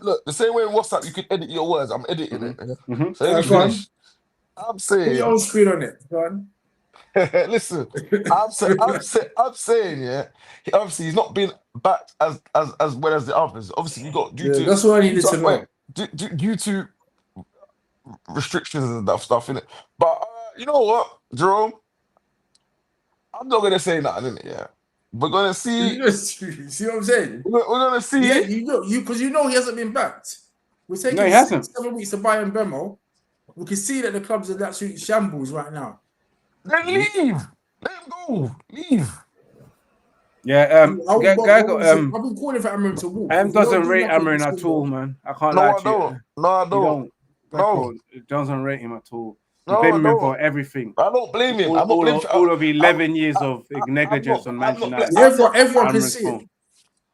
Look, the same way in WhatsApp you could edit your words. I'm editing it. Mm-hmm. So let me finish. I'm saying. Put your own screen on it. Go on. Listen, I'm saying, yeah. Obviously, he's not been backed as well as the others. Obviously, you got due to. That's what I needed to know. Due to restrictions and stuff in it. But you know what, Jerome? I'm not gonna say nothing in it. Yeah, we're gonna see. See what I'm saying? We're gonna see. Yeah, because you know he hasn't been backed. We're taking he hasn't. 7 weeks to buy him Bemo. We can see that the clubs are absolutely shambles right now. Then leave. Let him go. Leave. Yeah, I've been calling for Amarin to walk. doesn't rate Amarin at all, man. I can't lie to you. No, I don't. No, it doesn't rate him at all. You No, blame I him don't. for everything. I don't blame him. I'm not All blaming all of 11 years of negligence on Manchester United. Everyone can Amarin's see fault. it.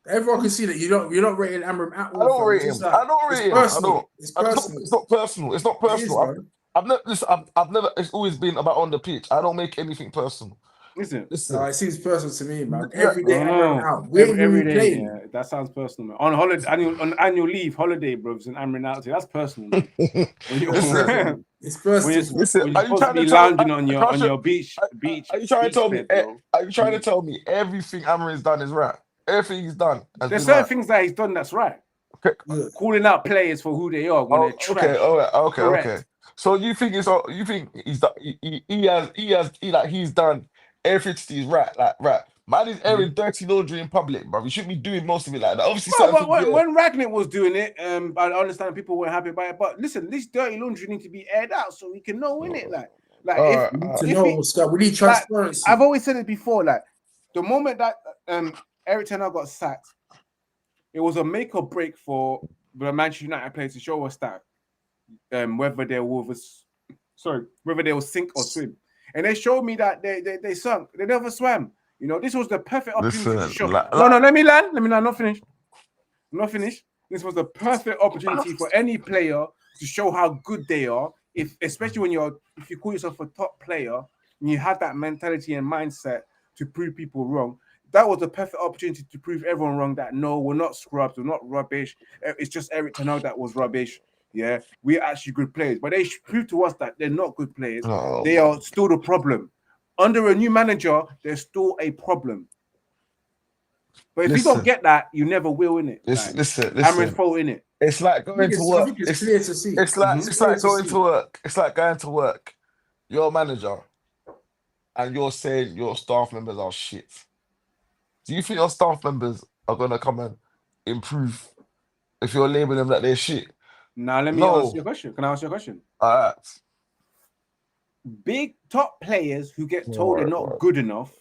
Everyone can see that you're not rating Amarin at all. I don't rate him. I don't rate him. I don't. It's personal. It's not personal. It's not personal. I've never. It's always been about on the pitch. I don't make anything personal. Listen, No, it seems personal to me, man. Yeah. Every day Amarin out. Where every we day, playing? yeah, that sounds personal, man. On holiday, on annual leave, holiday, bros, and Amarin out. That's personal, man. Listen, It's personal. listen. When Are you're you supposed trying to be to tell? lounging on your beach? Are you trying to tell me? bed, bro. Are you trying to tell me everything Amarin's done is right? Everything he's done has There's been certain right. things that he's done that's right. Okay. Yeah. Calling out players for who they are when they're trash. Okay. All right. Okay. Correct. Okay. So you think he's done? He's done everything he's right. Like right. Man is airing dirty laundry in public, bro. We shouldn't be doing most of it like that. Obviously, when Ragnick was doing it, I understand people weren't happy about it. But listen, this dirty laundry needs to be aired out so we can know in it. We need transparency. I've always said it before. Like the moment that Eric Ten Hag got sacked, it was a make or break for the Manchester United players to show us that whether they will sink or swim. And they showed me that they sunk. They never swam. You know, this was the perfect opportunity to show. No, let me land. I'm not finished. This was the perfect opportunity for any player to show how good they are. Especially if you call yourself a top player and you have that mentality and mindset to prove people wrong. That was the perfect opportunity to prove everyone wrong that no, we're not scrubs, we're not rubbish. It's just Eric Ten Hag that was rubbish. Yeah, we're actually good players. But they prove to us that they're not good players. Oh. They are still the problem. Under a new manager, there's still a problem. But if you don't get that, you never will, innit? Listen. Amarin's fault, innit? It's like going to work. It's clear to see. It's like going to work. It's like going to work. you're a manager and you're saying your staff members are shit. Do you think your staff members are gonna come and improve if you're labeling them that they're shit? Now let me answer No. your question. Can I ask you a question? Alright. Big top players who get told they're not Right. good enough,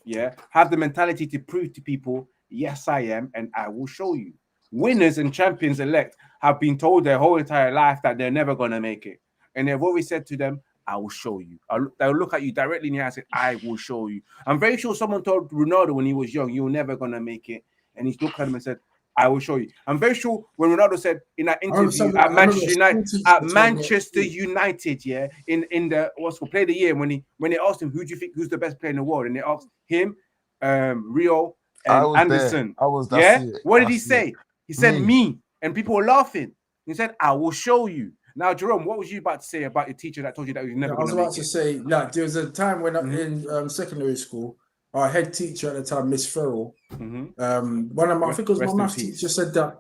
have the mentality to prove to people, yes, I am, and I will show you. Winners and champions elect have been told their whole entire life that they're never going to make it. And they've always said to them, I will show you. They'll look at you directly in the eye and say, I will show you. I'm very sure someone told Ronaldo when he was young, you're never going to make it. And he looked at him and said, I will show you. I'm very sure when Ronaldo said in that interview at Manchester United, in the what's called Play of the Year, when they asked him who do you think who's the best player in the world, and they asked him, Rio and Anderson. I was there. What did he say? He said me, and people were laughing. He said, I will show you. Now, Jerome, what was you about to say about your teacher that told you that he was never going to make it? I was about to say, like, there was a time when in secondary school, our head teacher at the time, Miss Farrell, one of my, I think it was my maths teacher, said that.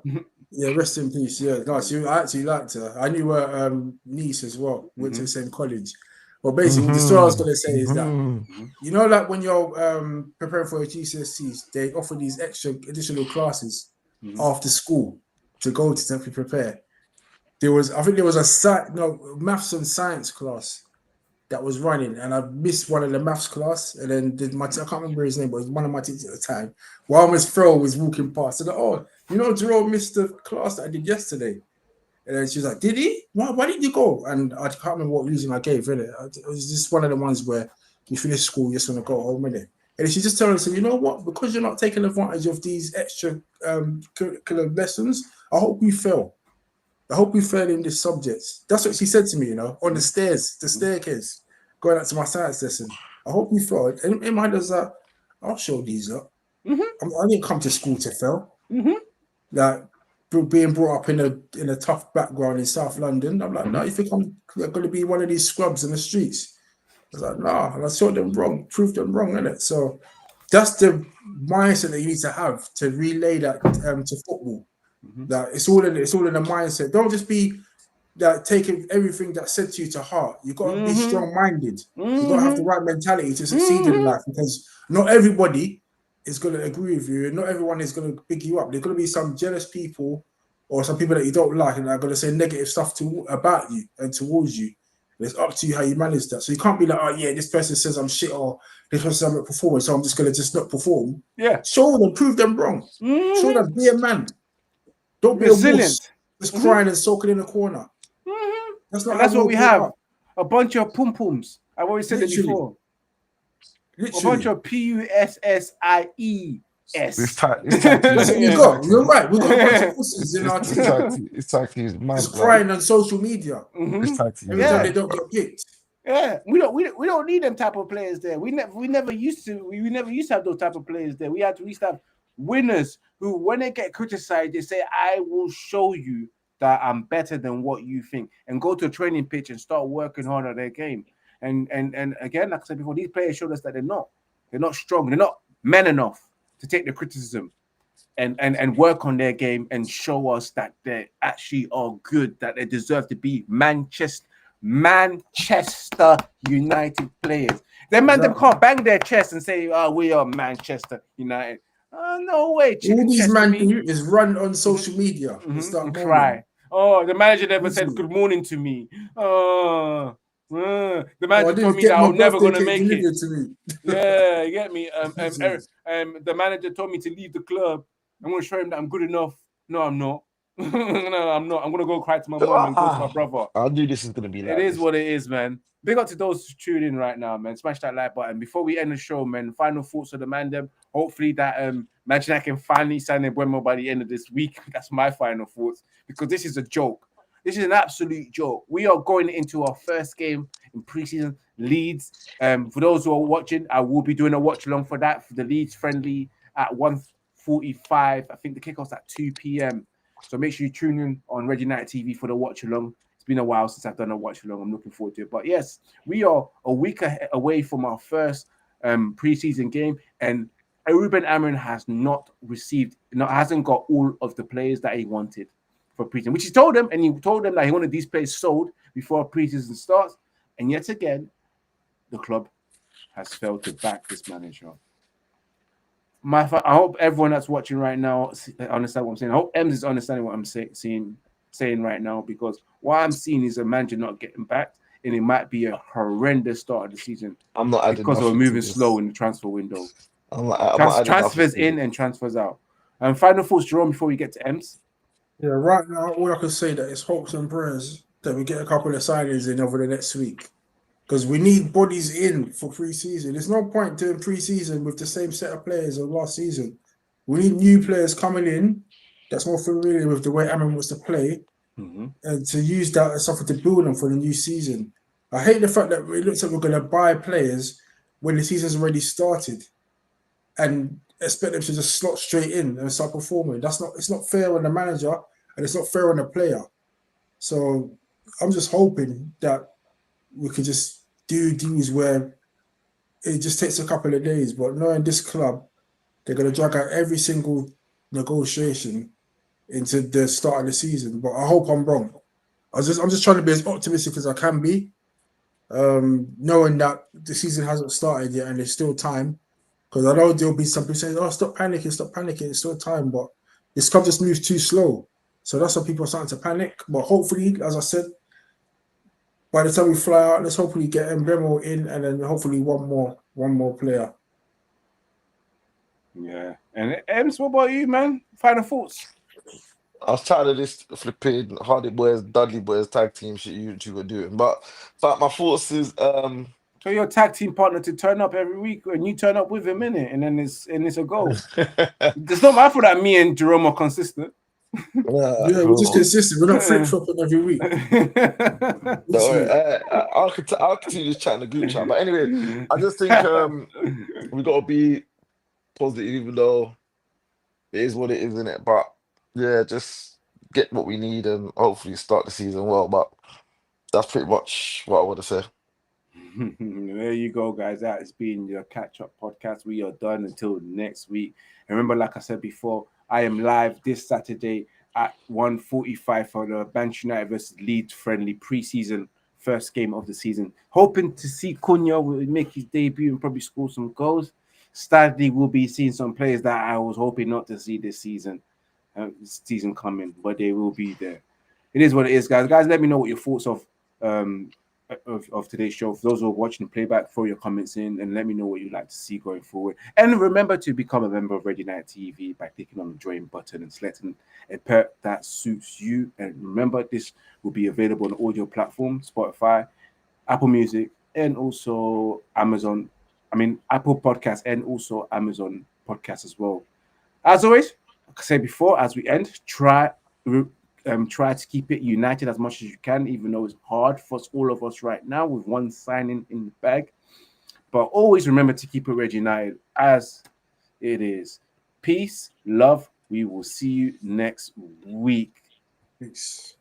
Yeah, rest in peace. Yeah, nice. I actually liked her. I knew her niece as well. Went to the same college. Well, basically, the story I was going to say is that you know, like when you're preparing for your GCSEs, they offer these extra additional classes after school to go to help you prepare. I think there was a maths and science class that was running, and I missed one of the maths class, and then I can't remember his name, but it was one of my teachers at the time. While Miss Farrell was walking past, I said, "Oh, you know, Jerome missed the class that I did yesterday." And then she was like, "Did he? Why did you go?" And I can't remember what reason I gave. It was just one of the ones where you finish school, you just want to go home, innit? And she just told us, "You know what? Because you're not taking advantage of these extra curriculum lessons, I hope you fail. I hope you fail in this subject." That's what she said to me, you know, on the staircase, going out to my science lesson. "I hope you fail." And in my head was like, I'll show these up. I didn't come to school to fail. Like being brought up in a tough background in South London, I'm like, no, you think I'm going to be one of these scrubs in the streets? I was like, no, and I showed them wrong, proved them wrong, innit? So that's the mindset that you need to have to relay that to football. That it's all in the mindset. Don't just be that taking everything that's said to you to heart. You got to be strong-minded. You got to have the right mentality to succeed in life, because not everybody is going to agree with you, and not everyone is going to pick you up. There's going to be some jealous people or some people that you don't like, and are going to say negative stuff about you and towards you. And it's up to you how you manage that. So you can't be like, "Oh yeah, this person says I'm shit," or "this person says I'm not performing, so I'm just going to just not perform." Yeah. Show them, prove them wrong. Show them, be a man. Don't be resilient. A wuss, just crying and soaking in a corner. That's what we have. A bunch of pum-pums. I've always said it before. A bunch of PUSSIES. It's tight. You got. You're right. We got a bunch of pussies in our team. It's tight to his mind. Just crying on social media. It's tight to every time they don't get picked. Yeah, we don't need them type of players there. We never used to have those type of players there. We used to have winners who, when they get criticized, they say, "I will show you that I'm better than what you think," and go to a training pitch and start working hard at their game. And again, like I said before, these players showed us that they're not strong, they're not men enough to take the criticism and work on their game and show us that they actually are good, that they deserve to be Manchester United players. Them can't bang their chest and say, "Oh, we are Manchester United." No way. All these men do is run on social media and start cry. Oh, the manager never said good morning to me. The manager told me that I was never going to make it. Yeah, you get me? The manager told me to leave the club. I'm going to show him that I'm good enough. No, I'm not. No, I'm not. I'm going to go cry to my mom and go to my brother. I knew this is going to be like It is what it is, man. Big up to those who tune in right now, man. Smash that like button. Before we end the show, man, final thoughts of the man them. Hopefully that Manchester can finally sign Mbeumo by the end of this week. That's my final thoughts, because this is a joke. This is an absolute joke. We are going into our first game in preseason, Leeds. For those who are watching, I will be doing a watch along for that, for the Leeds friendly at 1:45. I think the kickoff's at 2 p.m. So make sure you tune in on Red United TV for the watch along. It's been a while since I've done a watch along. I'm looking forward to it. But yes, we are a week away from our first preseason game, and Ruben Amorim hasn't got all of the players that he wanted for preseason, which he told them, and he told them that he wanted these players sold before preseason starts. And yet again, the club has failed to back this manager. I hope everyone that's watching right now understand what I'm saying. I hope Ems is understanding what I'm saying right now, because what I'm seeing is a manager not getting backed, and it might be a horrendous start of the season. I'm not adding because we're nothing to moving this. slow in the transfer window. I'm not adding nothing Transfers to in this. and transfers out. And final thoughts, Jerome, before we get to Ems. Yeah, right now, all I can say that is hopes and prayers that we get a couple of signings in over the next week. Because we need bodies in for pre-season. There's no point doing pre-season with the same set of players as last season. We need new players coming in that's more familiar with the way Amon wants to play, and to use that as something to build on for the new season. I hate the fact that it looks like we're going to buy players when the season's already started and expect them to just slot straight in and start performing. It's not fair on the manager, and it's not fair on the player. So I'm just hoping that we could just do deals where it just takes a couple of days. But knowing this club, they're going to drag out every single negotiation into the start of the season. But I hope I'm wrong. I'm just trying to be as optimistic as I can be, knowing that the season hasn't started yet and there's still time. Because I know there'll be some people saying, "Oh, stop panicking, it's still time." But this club just moves too slow. So that's why people are starting to panic. But hopefully, as I said, by the time we fly out, let's hopefully get Mbemo in, and then hopefully one more player. Yeah. And Ems, what about you, man? Final thoughts. I was tired of this flipping Hardy Boys, Dudley Boys tag team shit you two were doing. But my thoughts is So your tag team partner to turn up every week, and you turn up with him in it, and then it's a goal. It's not my fault that me and Jerome are consistent. Yeah, we're just consistent. We're not flip flopping every week. I'll continue this chat in the group chat. But anyway, I just think we got to be positive, even though it is what it is, isn't it? But yeah, just get what we need and hopefully start the season well. But that's pretty much what I want to say. There you go, guys. That has been your catch-up podcast. We are done until next week. And remember, like I said before, I am live this Saturday at 1:45 for the Manchester United versus Leeds friendly pre-season first game of the season. Hoping to see Cunha will make his debut and probably score some goals. Sadly, we'll be seeing some players that I was hoping not to see this season coming, but they will be there. It is what it is, guys. Guys, let me know what your thoughts of today's show. For those who are watching the playback, throw your comments in and let me know what you'd like to see going forward. And remember to become a member of Red United TV by clicking on the join button and selecting a perk that suits you. And remember, this will be available on audio platforms, Spotify, Apple Music, and also Apple Podcasts and also Amazon Podcasts as well. As always, like I said before, as we end, try to keep it united as much as you can, even though it's hard for all of us right now with one signing in the bag. But always remember to keep it Red United as it is. Peace, love. We will see you next week. Peace.